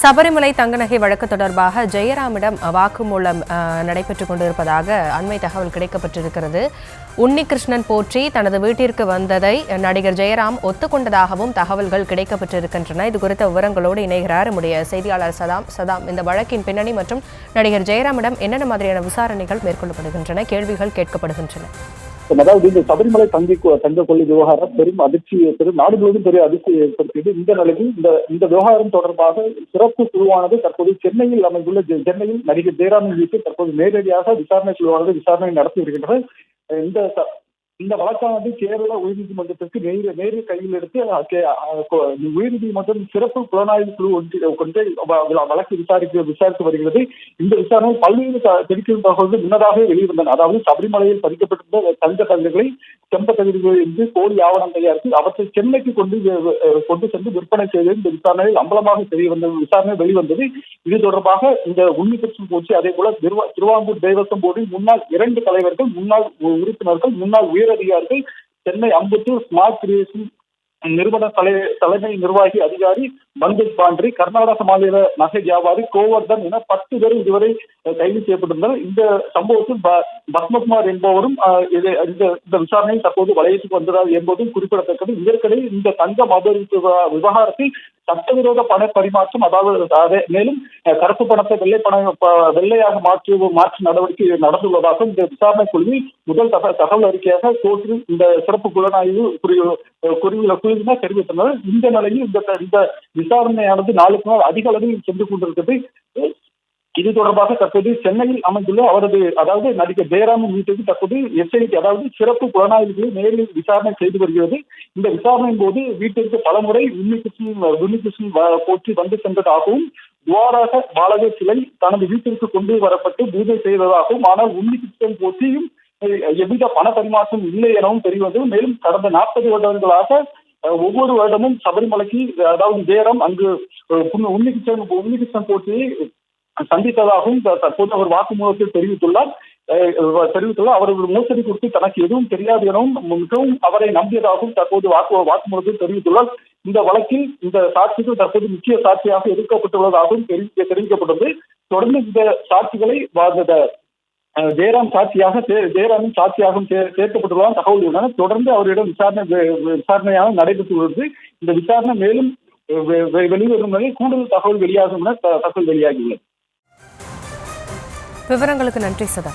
சபரிமலை தங்க நகை வழக்கு தொடர்பாக ஜெயராமிடம் வாக்குமூலம் நடைபெற்றுக் கொண்டிருப்பதாக அண்மை தகவல் கிடைக்கப்பட்டிருக்கிறது. உன்னிகிருஷ்ணன் போற்றி தனது வீட்டிற்கு வந்ததை நடிகர் ஜெயராம் ஒத்துக்கொண்டதாகவும் தகவல்கள் கிடைக்கப்பட்டிருக்கின்றன. இது குறித்த விவரங்களோடு இணைகிறார் நம்முடைய செய்தியாளர் சதாம். இந்த வழக்கின் பின்னணி மற்றும் நடிகர் ஜெயராமிடம் என்னென்ன மாதிரியான விசாரணைகள் மேற்கொள்ளப்படுகின்றன, கேள்விகள் கேட்கப்படுகின்றன? அதாவது இந்த சபரிமலை தங்க கொள்ளை விவகாரம் பெரும் நாடு முழுவதும் பெரிய அதிர்ச்சியை ஏற்படுத்தியது. இந்த நிலையில் இந்த விவகாரம் தொடர்பாக சிறப்பு குழுவானது தற்போது சென்னையில் அமைந்துள்ள சென்னையில் நடிகர் ஜெயராமின் வீட்டில் தற்போது நேரடியாக விசாரணை குழுவானது விசாரணை நடத்தி வருகின்றனர். இந்த வழக்கானது கேரள உயர்நீதிமன்றத்திற்கு நேரில் கையில் எடுத்து உயர்நீதிமன்றம் சிறப்பு புலனாய்வு குழு கொண்டு வழக்கு விசாரித்து வருகிறது. இந்த விசாரணை பல்வேறு தெரிவிக்கும் தகவல்கள் முன்னதாக வெளிவந்தன. அதாவது சபரிமலையில் பதிக்கப்பட்டிருந்த தங்க தங்கங்களை செம்ப தகுதிகள் என்று போலி ஆவணம் தயாரித்து அவற்றை சென்னைக்கு கொண்டு சென்று விற்பனை செய்து இந்த விசாரணையில் அம்பலமாக விசாரணை வெளிவந்தது. இது தொடர்பாக இந்த உன்னிகிருஷ்ணன் போச்சு, அதே போல திருவாங்கூர் தேவசம் போர்டில் முன்னாள் 2 தலைவர்கள், முன்னாள் உறுப்பினர்கள், முன்னாள் உயர் அதிகாரிகள், சென்னை அம்பத்தூர் ஸ்மார்ட் கிரியேஷன் நிறுவன தலைமை நிர்வாகி அதிகாரி பங்கஜ் பாண்ட்ரி, கர்நாடக மாநில நகை வியாபாரி கோவர்தன் என 10 பேர் இதுவரை கைது செய்யப்பட்டிருந்தார். இந்த சம்பவத்தில் பத்மகுமார் என்பவரும் இந்த விசாரணையில் தற்போது வளையத்துக்கு வந்ததாக என்பதும் குறிப்பிடத்தக்கது. இதற்கிடையே இந்த தங்க அபகரிப்பு விவகாரத்தில் சட்டவிரோத பண பரிமாற்றம், அதாவது மேலும் கருப்பு பணத்தை வெள்ளையாக மாற்றும் நடவடிக்கை நடந்துள்ளதாகவும் இந்த விசாரணை குழுவில் முதல் தகவல் அறிக்கையாக கோர்ட்டில் இந்த சிறப்பு புலனாய்வு குழுவினர் தெரிவித்தனர். இந்த நிலையில் இந்த விசாரணையானது நாளுக்கு நாள் அதிக அளவில் சென்று கொண்டிருக்கிறது. இது தொடர்பாக தற்போது சென்னையில் அமைந்துள்ள அதாவது நடிகர் ஜெயராமின் வீட்டுக்கு தற்போது எஸ்ஐடி, அதாவது சிறப்பு புலனாய்வு நேரில் விசாரணை செய்து வருகிறது. இந்த விசாரணையின் போது வீட்டிற்கு பலமுறை உன்னிகிருஷ்ணன் போற்றி வந்து சென்றதாகவும், துவாராக பாலகர் சிலை தனது வீட்டிற்கு கொண்டு வரப்பட்டு பூஜை செய்ததாகவும், ஆனால் உன்னிகிருஷ்ணன் போற்றியும் எவ்வித பண பரிமாற்றம் இல்லை எனவும் தெரியவந்தது. மேலும் கடந்த 40 வருடங்களாக ஒவ்வொரு வருடமும் சபரிமலைக்கு, அதாவது ஜெயராம் அங்கு உன்னிகிருஷ்ணன் போற்றியை சந்தித்ததாகவும் தற்போது அவர் வாக்குமூலத்தில் தெரிவித்துள்ளார். அவர்கள் மோசடி குறித்து தனக்கு எதுவும் தெரியாது எனவும் மிகவும் அவரை நம்பியதாகவும் தற்போது வாக்குமூலத்தில் தெரிவித்துள்ளார். இந்த வழக்கில் இந்த சாட்சிகள் தற்போது முக்கிய சாட்சியாக எடுக்கப்பட்டுள்ளதாகவும் தெரிவிக்கப்பட்டது. தொடர்ந்து இந்த சாட்சிகளை ஜெயராமின் சாட்சியாகவும் சேர்க்கப்பட்டுள்ளதாக தகவல் உள்ளன. தொடர்ந்து அவரிடம் விசாரணையாக நடைபெற்று வருகிறது. இந்த விசாரணை மேலும் வெளிவரும் வரை கூடுதல் தகவல் வெளியாகும் என தகவல் வெளியாகியுள்ளது. விவரங்களுக்கு நன்றி சதா.